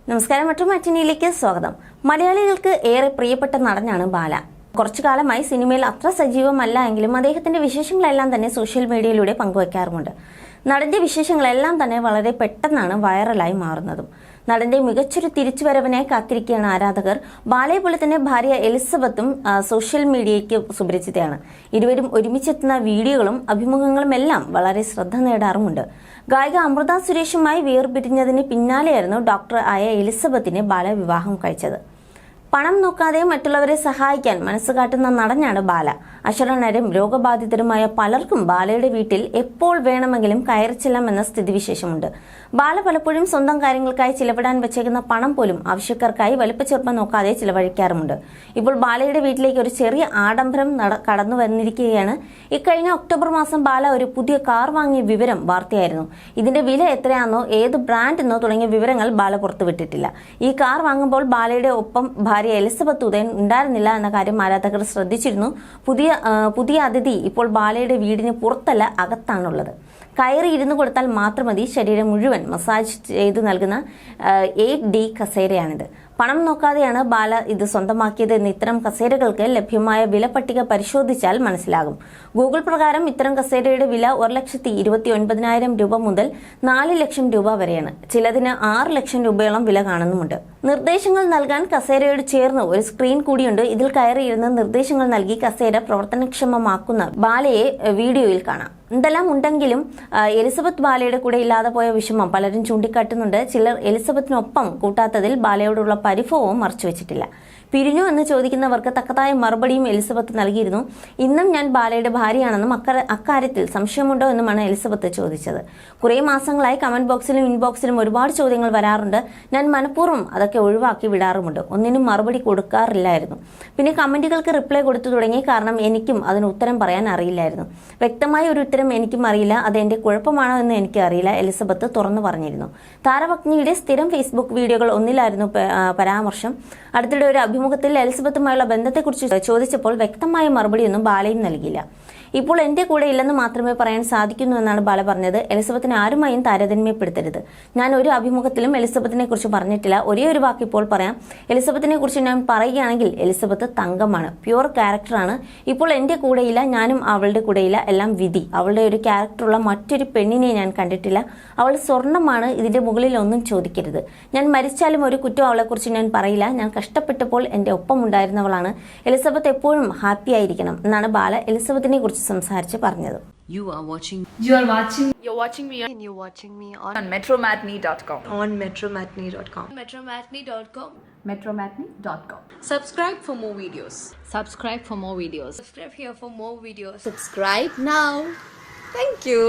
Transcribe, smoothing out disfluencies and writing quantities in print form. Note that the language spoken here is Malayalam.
നമസ്കാരം, മറ്റു മാറ്റിനിയിലേക്ക് സ്വാഗതം. മലയാളികൾക്ക് ഏറെ പ്രിയപ്പെട്ട നടനാണ് ബാല. കുറച്ചു കാലമായി സിനിമയിൽ അത്ര സജീവമല്ല എങ്കിലും അദ്ദേഹത്തിന്റെ വിശേഷങ്ങളെല്ലാം തന്നെ സോഷ്യൽ മീഡിയയിലൂടെ പങ്കുവയ്ക്കാറുമുണ്ട്. നടന്റെ വിശേഷങ്ങളെല്ലാം തന്നെ വളരെ പെട്ടെന്നാണ് വൈറലായി മാറുന്നതും. നടന്റെ മികച്ചൊരു തിരിച്ചുവരവിനായി കാത്തിരിക്കുകയാണ് ആരാധകർ. ബാലയെ പോലെ തന്നെ ഭാര്യ എലിസബത്തും സോഷ്യൽ മീഡിയയ്ക്ക് സുപരിചിതയാണ്. ഇരുവരും ഒരുമിച്ചെത്തുന്ന വീഡിയോകളും അഭിമുഖങ്ങളും എല്ലാം വളരെ ശ്രദ്ധ നേടാറുമുണ്ട്. ഗായിക അമൃത സുരേഷുമായി വേർപിരിഞ്ഞതിന് പിന്നാലെയായിരുന്നു ഡോക്ടർ ആയ എലിസബത്തിനെ ബാല വിവാഹം കഴിച്ചത്. പണം നോക്കാതെ മറ്റുള്ളവരെ സഹായിക്കാൻ മനസ്സുകാട്ടുന്ന നടനാണ് ബാല. അശരണരും രോഗബാധിതരുമായ പലർക്കും ബാലയുടെ വീട്ടിൽ എപ്പോൾ വേണമെങ്കിലും കയറിച്ചെല്ലാമെന്ന സ്ഥിതിവിശേഷമുണ്ട്. ബാല പലപ്പോഴും സ്വന്തം കാര്യങ്ങൾക്കായി ചിലവിടാൻ വെച്ചേക്കുന്ന പണം പോലും ആവശ്യക്കാർക്കായി വലിപ്പച്ചെറുപ്പം നോക്കാതെ ചിലവഴിക്കാറുമുണ്ട്. ഇപ്പോൾ ബാലയുടെ വീട്ടിലേക്ക് ഒരു ചെറിയ ആഡംബരം കടന്നു വന്നിരിക്കുകയാണ്. ഇക്കഴിഞ്ഞ ഒക്ടോബർ മാസം ബാല ഒരു പുതിയ കാർ വാങ്ങിയ വിവരം വാർത്തയായിരുന്നു. ഇതിന്റെ വില എത്രയാണെന്നോ ഏത് ബ്രാൻഡെന്നോ തുടങ്ങിയ വിവരങ്ങൾ ബാല പുറത്തുവിട്ടിട്ടില്ല. ഈ കാർ വാങ്ങുമ്പോൾ ബാലയുടെ ഒപ്പം ഭാര്യ എലിസബത്ത് ഉദയൻ ഉണ്ടായിരുന്നില്ല എന്ന കാര്യം ആരാധകർ ശ്രദ്ധിച്ചിരുന്നു. പുതിയ അതിഥി ഇപ്പോൾ ബാലയുടെ വീടിന് പുറത്തല്ല, അകത്താണുള്ളത്. കയറി ഇരുന്നു കൊടുത്താൽ മാത്രം മതി. ശരീരം മുഴുവൻ മസാജ് ചെയ്തു നൽകുന്ന 8D കസേരയാണിത്. പണം നോക്കാതെയാണ് ബാല ഇത് സ്വന്തമാക്കിയത് എന്ന് ഇത്തരം കസേരകൾക്ക് ലഭ്യമായ വില പട്ടിക പരിശോധിച്ചാൽ മനസ്സിലാകും. ഗൂഗിൾ പ്രകാരം ഇത്തരം കസേരയുടെ വില 1,29,000 രൂപ മുതൽ 4 ലക്ഷം രൂപ വരെയാണ്. ചിലതിന് 6 ലക്ഷം രൂപയോളം വില കാണുന്നുമുണ്ട്. നിർദ്ദേശങ്ങൾ നൽകാൻ കസേരയോട് ചേർന്ന് ഒരു സ്ക്രീൻ കൂടിയുണ്ട്. ഇതിൽ കയറിയിരുന്ന് നിർദ്ദേശങ്ങൾ നൽകി കസേര പ്രവർത്തനക്ഷമമാക്കുന്ന ബാലയെ വീഡിയോയിൽ കാണാം. എന്തെല്ലാം ഉണ്ടെങ്കിലും എലിസബത്ത് ബാലയുടെ കൂടെ ഇല്ലാതെ പോയ വിഷമം പലരും ചൂണ്ടിക്കാട്ടുന്നുണ്ട്. ചിലർ എലിസബത്തിനൊപ്പം കൂട്ടാത്തതിൽ ബാലയോടുള്ള പരിഭവവും മറച്ചുവെച്ചിട്ടില്ല. പിരിഞ്ഞു എന്ന് ചോദിക്കുന്നവർക്ക് തക്കതായ മറുപടിയും എലിസബത്ത് നൽകിയിരുന്നു. ഇന്നും ഞാൻ ബാലയുടെ ഭാര്യയാണെന്നും അക്കാര്യത്തിൽ സംശയമുണ്ടോ എന്നുമാണ് എലിസബത്ത് ചോദിച്ചത്. കുറേ മാസങ്ങളായി കമന്റ് ബോക്സിലും ഇൻബോക്സിലും ഒരുപാട് ചോദ്യങ്ങൾ വരാറുണ്ട്. ഞാൻ മനഃപൂർവ്വം അതൊക്കെ ഒഴിവാക്കി വിടാറുമുണ്ട്. ഒന്നിനും മറുപടി കൊടുക്കാറില്ലായിരുന്നു. പിന്നെ കമന്റുകൾക്ക് റിപ്ലൈ കൊടുത്തു തുടങ്ങി. കാരണം എനിക്കും അതിന് ഉത്തരം പറയാൻ അറിയില്ലായിരുന്നു. വ്യക്തമായ ഒരു ഉത്തരം എനിക്കും അറിയില്ല. അത് എന്റെ കുഴപ്പമാണോ എന്ന് എനിക്ക് അറിയില്ല, എലിസബത്ത് തുറന്നു പറഞ്ഞിരുന്നു. താരപത്നിയുടെ സ്ഥിരം ഫേസ്ബുക്ക് വീഡിയോകൾ ഒന്നിലായിരുന്നു പരാമർശം. അടുത്തിടെ ഒരു അഭിമുഖത്തിൽ എലിസബത്തുമായുള്ള ബന്ധത്തെക്കുറിച്ച് ചോദിച്ചപ്പോൾ വ്യക്തമായ മറുപടിയൊന്നും ബാലയും നൽകിയില്ല. ഇപ്പോൾ എന്റെ കൂടെ ഇല്ലെന്ന് മാത്രമേ പറയാൻ സാധിക്കുന്നു എന്നാണ് ബാല പറഞ്ഞത്. എലിസബത്തിനെ ആരുമായും താരതമ്യപ്പെടുത്തരുത്. ഞാൻ ഒരു അഭിമുഖത്തിലും എലിസബത്തിനെ കുറിച്ച് പറഞ്ഞിട്ടില്ല. ഒരേ ഒരു വാക്ക് ഇപ്പോൾ പറയാം. എലിസബത്തിനെ കുറിച്ച് ഞാൻ പറയുകയാണെങ്കിൽ എലിസബത്ത് തങ്കമാണ്, പ്യുവർ ക്യാരക്ടറാണ്. ഇപ്പോൾ എന്റെ കൂടെയില്ല, ഞാനും അവളുടെ കൂടെയില്ല. എല്ലാം വിധി. അവളുടെ ഒരു ക്യാരക്ടറുള്ള മറ്റൊരു പെണ്ണിനെ ഞാൻ കണ്ടിട്ടില്ല. അവൾ സ്വർണ്ണമാണ്. ഇതിന്റെ മുകളിൽ ഒന്നും ചോദിക്കരുത്. ഞാൻ മരിച്ചാലും ഒരു കുറ്റം അവളെക്കുറിച്ച് ഞാൻ പറയില്ല. ഞാൻ കഷ്ടപ്പെട്ടപ്പോൾ എന്റെ ഒപ്പം ഉണ്ടായിരുന്നവളാണ്. എലിസബത്ത് എപ്പോഴും ഹാപ്പി ആയിരിക്കണം എന്നാണ് ബാല എലിസബത്തിനെ കുറിച്ച് സംസാരിച്ച് പറഞ്ഞത്. You're watching me on metromatney.com. metromatney.com. metromatney.com. Subscribe for more videos. Subscribe for more videos. Subscribe here for more videos. Subscribe now. Thank you.